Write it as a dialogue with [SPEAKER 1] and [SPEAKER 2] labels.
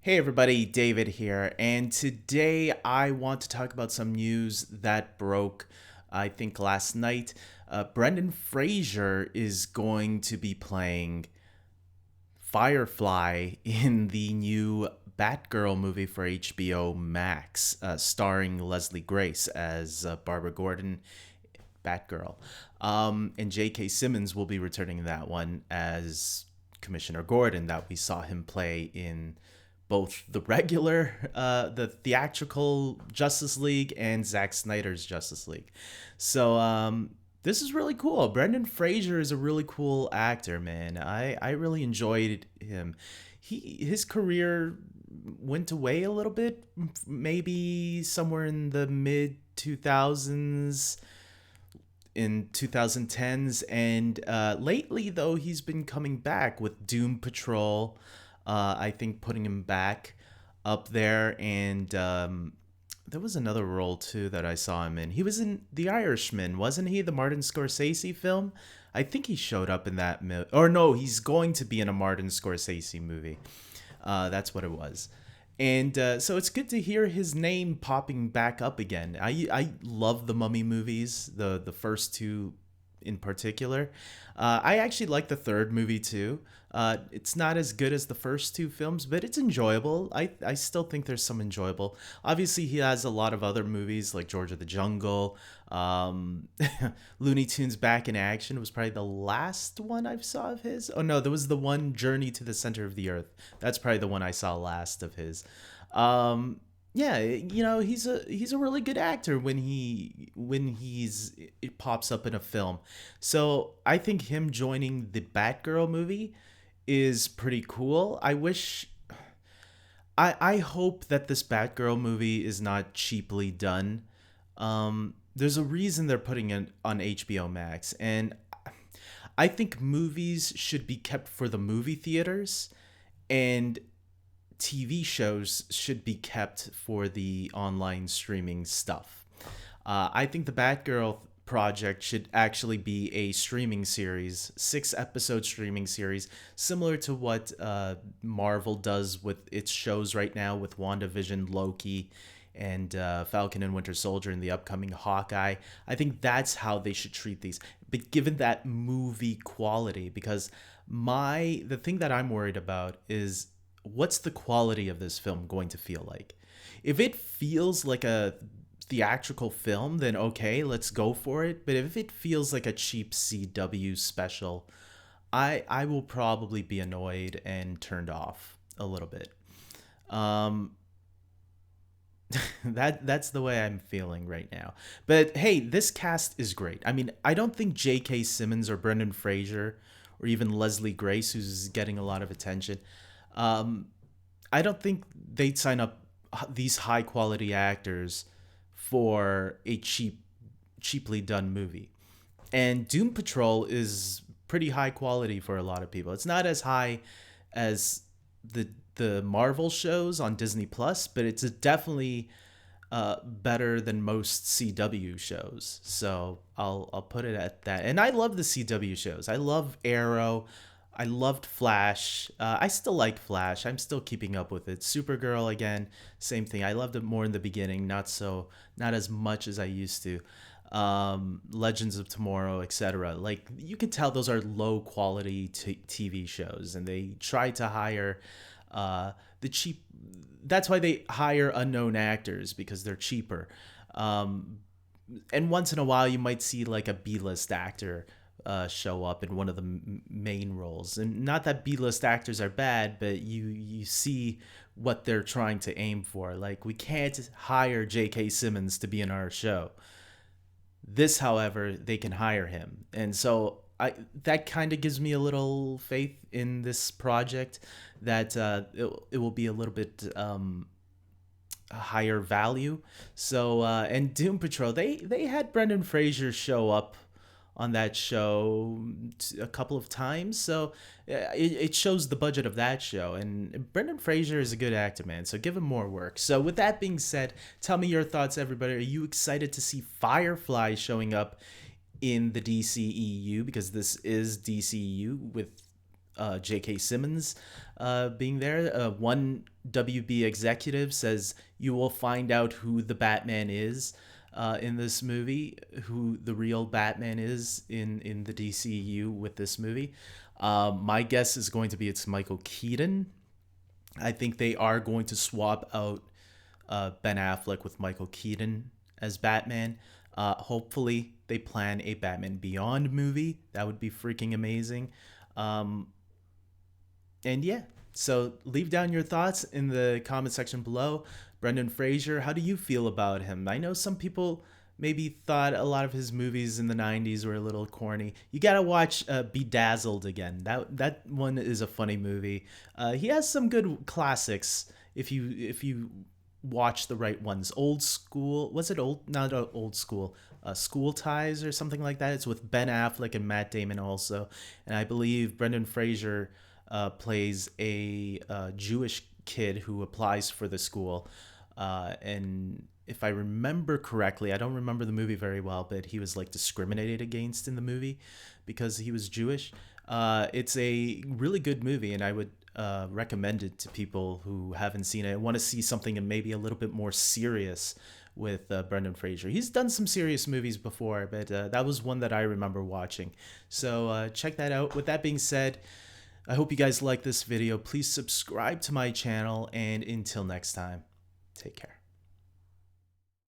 [SPEAKER 1] Hey everybody, David here, and today I want to talk about some news that broke, I think, last night. Brendan Fraser is going to be playing Firefly in the new Batgirl movie for HBO Max, starring Leslie Grace as Barbara Gordon, Batgirl. And J.K. Simmons will be returning that one as Commissioner Gordon that we saw him play in both the regular, the theatrical Justice League and Zack Snyder's Justice League. So this is really cool. Brendan Fraser is a really cool actor, man. I really enjoyed him. His career went away a little bit, maybe somewhere in the mid 2000s, in 2010s, and lately though he's been coming back with Doom Patrol. I think putting him back up there, and there was another role too that I saw him in. He was in The Irishman, wasn't he? The Martin Scorsese film. I think he showed up in that or no, he's going to be in a Martin Scorsese movie. That's what it was. And so it's good to hear his name popping back up again. I love the Mummy movies, the first two in particular. I actually like the third movie too. It's not as good as the first two films, but it's enjoyable. I still think there's some enjoyable. Obviously, he has a lot of other movies like George of the Jungle. Um, Looney Tunes Back in Action was probably the last one I saw of his. Oh no, there was the one Journey to the Center of the Earth. That's probably the one I saw last of his. Um, yeah, he's a really good actor when it pops up in a film. So I think him joining the Batgirl movie is pretty cool. I hope that this Batgirl movie is not cheaply done. There's a reason they're putting it on HBO Max, and I think movies should be kept for the movie theaters, and TV shows should be kept for the online streaming stuff. I think the Batgirl project should actually be a streaming series, 6 episode streaming series, similar to what Marvel does with its shows right now with WandaVision, Loki, and Falcon and Winter Soldier, and the upcoming Hawkeye. I think that's how they should treat these. But given that movie quality, because the thing that I'm worried about is what's the quality of this film going to feel like? If it feels like a theatrical film, then okay, let's go for it. But if it feels like a cheap CW special, I will probably be annoyed and turned off a little bit. Um, that's the way I'm feeling right now. But hey, this cast is great. I mean, I don't think J.K. Simmons or Brendan Fraser or even Leslie Grace, who's getting a lot of attention, um, I don't think they'd sign up these high quality actors for a cheaply done movie. And Doom Patrol is pretty high quality for a lot of people. It's not as high as the Marvel shows on Disney Plus, but it's definitely better than most CW shows. So I'll put it at that. And I love the CW shows. I love Arrow. I loved Flash. I still like Flash. I'm still keeping up with it. Supergirl again, same thing. I loved it more in the beginning, not as much as I used to. Legends of Tomorrow, etc. Like you could tell those are low quality TV shows, and they try to hire the cheap. That's why they hire unknown actors because they're cheaper. Um, and once in a while, you might see like a B-list actor show up in one of the main roles. And not that B-list actors are bad, but you see what they're trying to aim for. Like we can't hire J.K. Simmons to be in our show. This, however, they can hire him, and so that kind of gives me a little faith in this project that it will be a little bit higher value. So and Doom Patrol, they had Brendan Fraser show up on that show a couple of times, so it shows the budget of that show. And Brendan Fraser is a good actor, man. So give him more work. So with that being said, tell me your thoughts, everybody. Are you excited to see Firefly showing up in the DCEU, because this is DCEU with J.K. Simmons being there. One WB executive says you will find out who the Batman is in this movie, who the real Batman is in the DCU with this movie. My guess is going to be it's Michael Keaton. I think they are going to swap out Ben Affleck with Michael Keaton as Batman. Hopefully, they plan a Batman Beyond movie. That would be freaking amazing. Um, and yeah, so leave down your thoughts in the comment section below. Brendan Fraser, how do you feel about him? I know some people maybe thought a lot of his movies in the 90s were a little corny. You gotta watch Bedazzled again. That one is a funny movie. He has some good classics if you watch the right ones. Old School, was it old? Not old school. School Ties or something like that. It's with Ben Affleck and Matt Damon also, and I believe Brendan Fraser plays a Jewish kid who applies for the school, and if I remember correctly, I don't remember the movie very well, but he was like discriminated against in the movie because he was Jewish. It's a really good movie, and I would recommend it to people who haven't seen it. I want to see something and maybe a little bit more serious with Brendan Fraser. He's done some serious movies before, but that was one that I remember watching. So check that out. With that being said, I hope you guys like this video. Please subscribe to my channel, and until next time, take care.